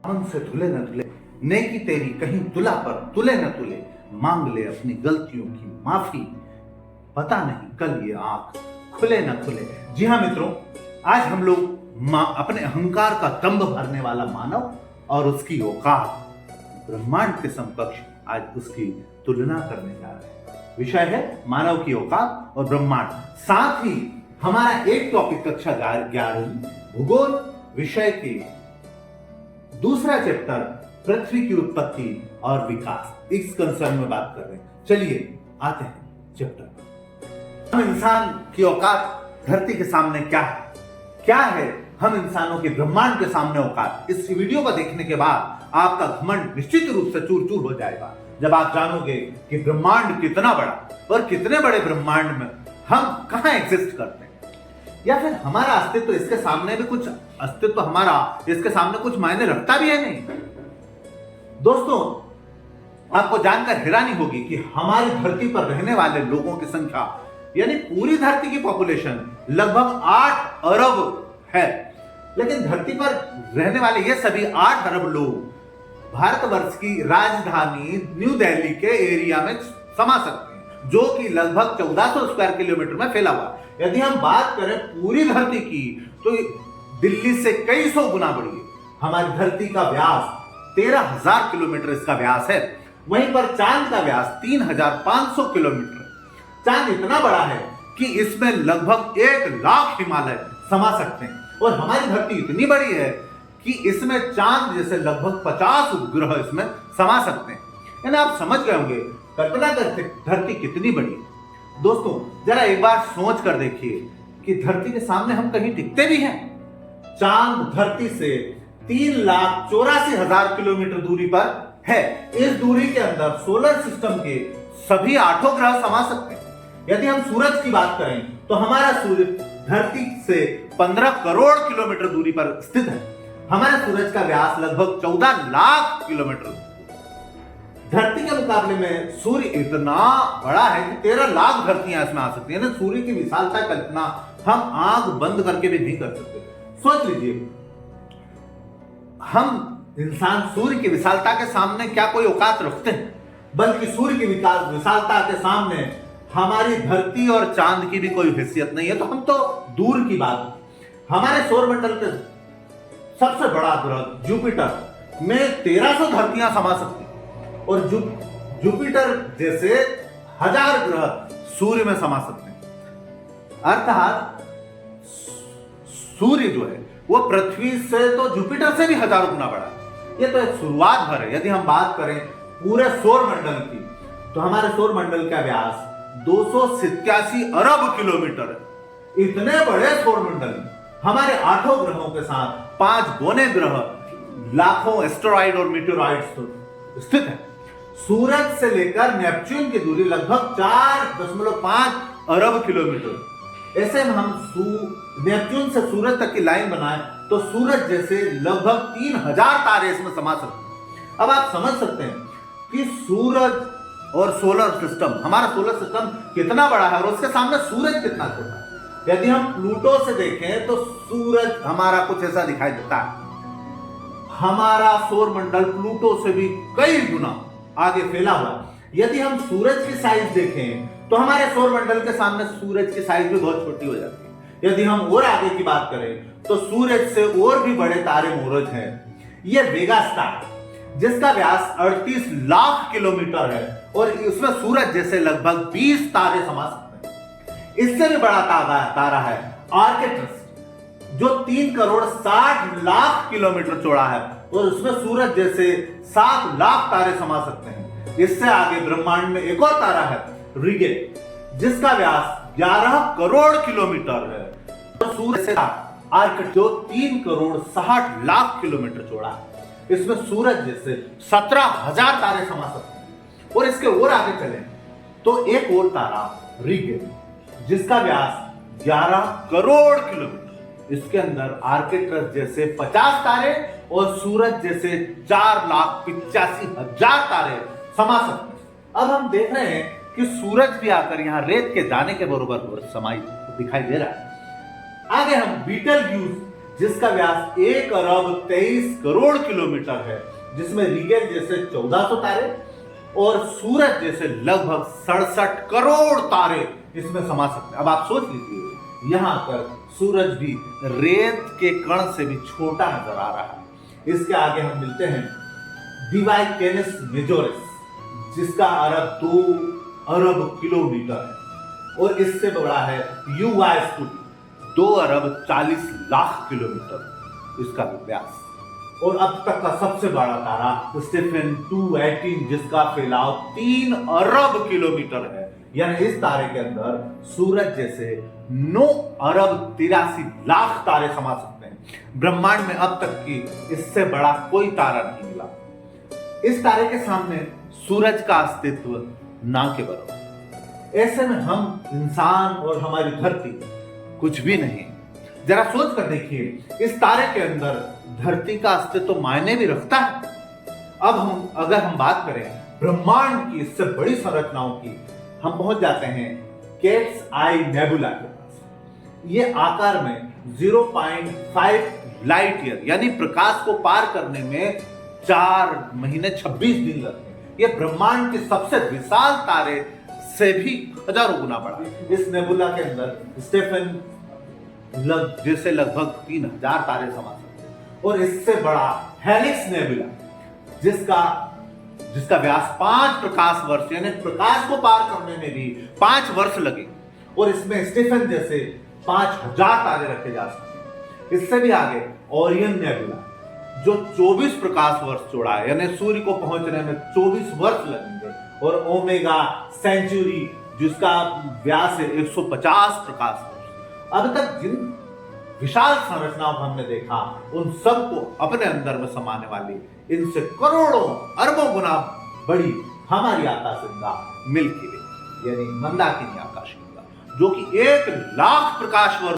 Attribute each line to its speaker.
Speaker 1: मन से धुले न धुले, नेकी तेरी कहीं तुला पर तुले न तुले, मांग ले अपनी गलतियों की माफी, पता नहीं कल ये आंख खुले न खुले। जी हाँ मित्रों, आज हम लोग अपने अहंकार का दंभ भरने वाला मानव और उसकी औकात ब्रह्मांड के समकक्ष आज उसकी तुलना करने जा रहे हैं। विषय है मानव की औकात और ब्रह्मांड। साथ ही हमारा एक टॉपिक कक्षा 11वीं भूगोल विषय के दूसरा चैप्टर पृथ्वी की उत्पत्ति और विकास, इस कंसर्न में बात कर रहे हैं। चलिए आते हैं चैप्टर पर। हम इंसान की औकात धरती के सामने क्या है हम इंसानों के ब्रह्मांड के सामने औकात। इस वीडियो को देखने के बाद आपका घमंड निश्चित रूप से चूर चूर हो जाएगा जब आप जानोगे कि ब्रह्मांड कितना बड़ा और कितने बड़े ब्रह्मांड में हम कहां एग्जिस्ट करते हैं, या फिर हमारा अस्तित्व इसके सामने भी कुछ अस्तित्व हमारा इसके सामने कुछ मायने रखता भी है नहीं। दोस्तों, आपको जानकर हैरानी होगी कि हमारी धरती पर रहने वाले लोगों की संख्या यानी पूरी धरती की पॉपुलेशन लगभग 8 अरब है, लेकिन धरती पर रहने वाले ये सभी 8 अरब लोग भारतवर्ष की राजधानी न्यू दिल्ली के एरिया में समा सकते हैं, जो कि लगभग 1400 स्क्वायर किलोमीटर में फैला हुआ। यदि हम बात करें पूरी धरती की तो दिल्ली से कई सौ गुना बड़ी है। हमारी धरती का व्यास 13,000 किलोमीटर इसका व्यास है। वहीं पर चांद का व्यास 3,500 किलोमीटर है। चांद इतना बड़ा है कि इसमें लगभग 1,00,000 हिमालय समा सकते हैं, और हमारी धरती इतनी बड़ी है कि इसमें चांद जैसे लगभग 50 उपग्रह इसमें समा सकते हैं। यानी आप समझ गए होंगे, कल्पना करते धरती कितनी बड़ी है। दोस्तों, जरा एक बार सोच कर देखिए कि धरती के सामने हम कहीं टिकते भी हैं। चांद धरती से 3,84,000 किलोमीटर दूरी पर है। इस दूरी के अंदर सोलर सिस्टम के सभी 8 ग्रह समा सकते हैं। यदि हम सूरज की बात करें तो हमारा सूर्य धरती से 15 करोड़ किलोमीटर दूरी पर स्थित है। हमारे सूरज का व्यास लगभग 14 लाख किलोमीटर। धरती के मुकाबले में सूर्य इतना बड़ा है कि 13 लाख धरतियां इसमें आ सकती है। सूर्य की विशालता का कल्पना हम आंख बंद करके भी नहीं कर सकते। सोच लीजिए, हम इंसान सूर्य की विशालता के सामने क्या कोई औकात रखते हैं, बल्कि सूर्य की विशालता के सामने हमारी धरती और चांद की भी कोई हैसियत नहीं है। तो हम तो दूर की बात, हमारे सौरमंडल के सबसे बड़ा ग्रह जुपिटर में 1300 धरतियां समा सकती, और जुपिटर जैसे 1000 ग्रह सूर्य में समा सकते हैं। अर्थात सूर्य जो है वो पृथ्वी से तो जुपिटर से भी 1000 गुना बड़ा है। ये तो एक शुरुआत भर है। यदि हम बात करें पूरे सौरमंडल की तो हमारे सौरमंडल का व्यास 287 अरब किलोमीटर है। इतने बड़े सौरमंडल हमारे 8 ग्रहों के साथ 5 गोने ग्रह, लाखों एस्टेरॉइड और मीटेरॉइड्स स्थित है। सूरज से लेकर नेपच्यून की दूरी लगभग 4.5 अरब किलोमीटर। ऐसे में हम नेपच्यून से सूरज तक की लाइन बनाए तो सूरज जैसे लगभग 3000 तारे इसमें समा सकते हैं। अब आप समझ सकते हैं कि सूरज और सोलर सिस्टम, हमारा सोलर सिस्टम कितना बड़ा है और उसके सामने सूरज कितना छोटा है। यदि हम प्लूटो से देखें तो सूरज हमारा कुछ ऐसा दिखाई देता है। हमारा सौरमंडल प्लूटो से भी कई गुना आगे फैला हुआ। यदि हम सूरज की साइज देखें तो हमारे सौरमंडल के सामने सूरज की साइज भी बहुत छोटी हो जाती है। यदि हम और आगे की बात करें तो सूरज से और भी बड़े तारे मूरज हैं। यह वेगा स्टार जिसका व्यास 38 लाख किलोमीटर है, और उसमें सूरज जैसे लगभग 20 तारे समा सकते हैं। इससे भी बड़ा तारा है आर्केट्रस, जो 3 करोड़ 60 लाख किलोमीटर चौड़ा है, और उसमें सूरज जैसे 7 लाख तारे समा सकते हैं। इससे आगे ब्रह्मांड में एक और तारा है रिगे, जिसका व्यास 11 करोड़ किलोमीटर है, और सूरज से आर्केट जो 3 करोड़ 60 लाख किलोमीटर चौड़ा है। इसमें सूरज जैसे 17,000 तारे समा सकते हैं। और इसके और आगे चले तो एक और तारा रिगे, जिसका व्यास 11 करोड़ किलोमीटर। इसके अंदर आर्केट्रस जैसे 50 तारे और सूरज जैसे 4,85,000 तारे समा सकते हैं। अब हम देख रहे हैं कि सूरज भी आकर यहाँ रेत के दाने के बराबर समाई दिखाई दे रहा है। आगे हम बीटल जिसका व्यास 1 अरब 23 करोड़ किलोमीटर है, जिसमें रीगेल जैसे 1400 तारे और सूरज जैसे लगभग 67 करोड़ तारे इसमें समा सकते हैं। अब आप सोच लीजिए, यहां पर सूरज भी रेत के कण से भी छोटा नजर आ रहा है। इसके आगे हम मिलते हैं डिवाई कैनिस मेजोरिस, जिसका आरब 2 अरब किलोमीटर है और इससे बड़ा है युवा स्कूटी, 2 अरब 40 लाख किलोमीटर इसका व्यास। और अब तक का सबसे बड़ा तारा स्टीफन 218, जिसका फैलाव 3 अरब किलोमीटर है। यानी इस तारे के अंदर सूरज जैसे 9 अरब 83 लाख तारे समा सकते हैं। ब्रह्मांड में अब तक की इससे बड़ा कोई तारा नहीं मिला। इस तारे के सामने सूरज का अस्तित्व ना के बराबर। ऐसे में हम इंसान और हमारी धरती कुछ भी नहीं। जरा सोच कर देखिए, इस तारे के अंदर धरती का अस्तित्व मायने भी रखता है। अब अगर हम बात करें ब्रह्मांड की इससे बड़ी संरचनाओं की, हम पहुंच जाते हैं कैट्स आई नेबुला के पास। ये आकार में 0.5 लाइट ईयर यानी प्रकाश को पार करने में 4 महीने 26 दिन लगते हैं। यह ब्रह्मांड के सबसे विशाल तारे से भी हजारों गुना बड़ा है। इस नेबुला के अंदर स्टीफन जैसे लगभग 3000 तारे समा सकते हैं। और इससे बड़ा हेलिक्स नेबुला, जिसका व्यास 5 प्रकाश वर्ष यानी प्रकाश को पार करने में भी 5 वर्ष लगे, और इसमें स्टीफन जैसे 5000 तारे रखे जा सकते हैं। इससे भी आगे ओरियन नेबुला, जो 24 प्रकाश वर्ष चौड़ा है, यानी सूर्य को पहुंचने में 24 वर्ष लगेंगे। और ओमेगा सेंचुरी, जिसका व्यास है 150 प्रकाश वर्ष। अब तक जिन विशाल संरचनाओं को हमने देखा, उन सबको अपने अंदर में समाने वाली इनसे करोड़ों अरबों गुना बड़ी हमारी आकाशगंगा मिल्की वे यानी मंदाकिनी आकाशगंगा, जो कि 1 लाख प्रकाश वर्ष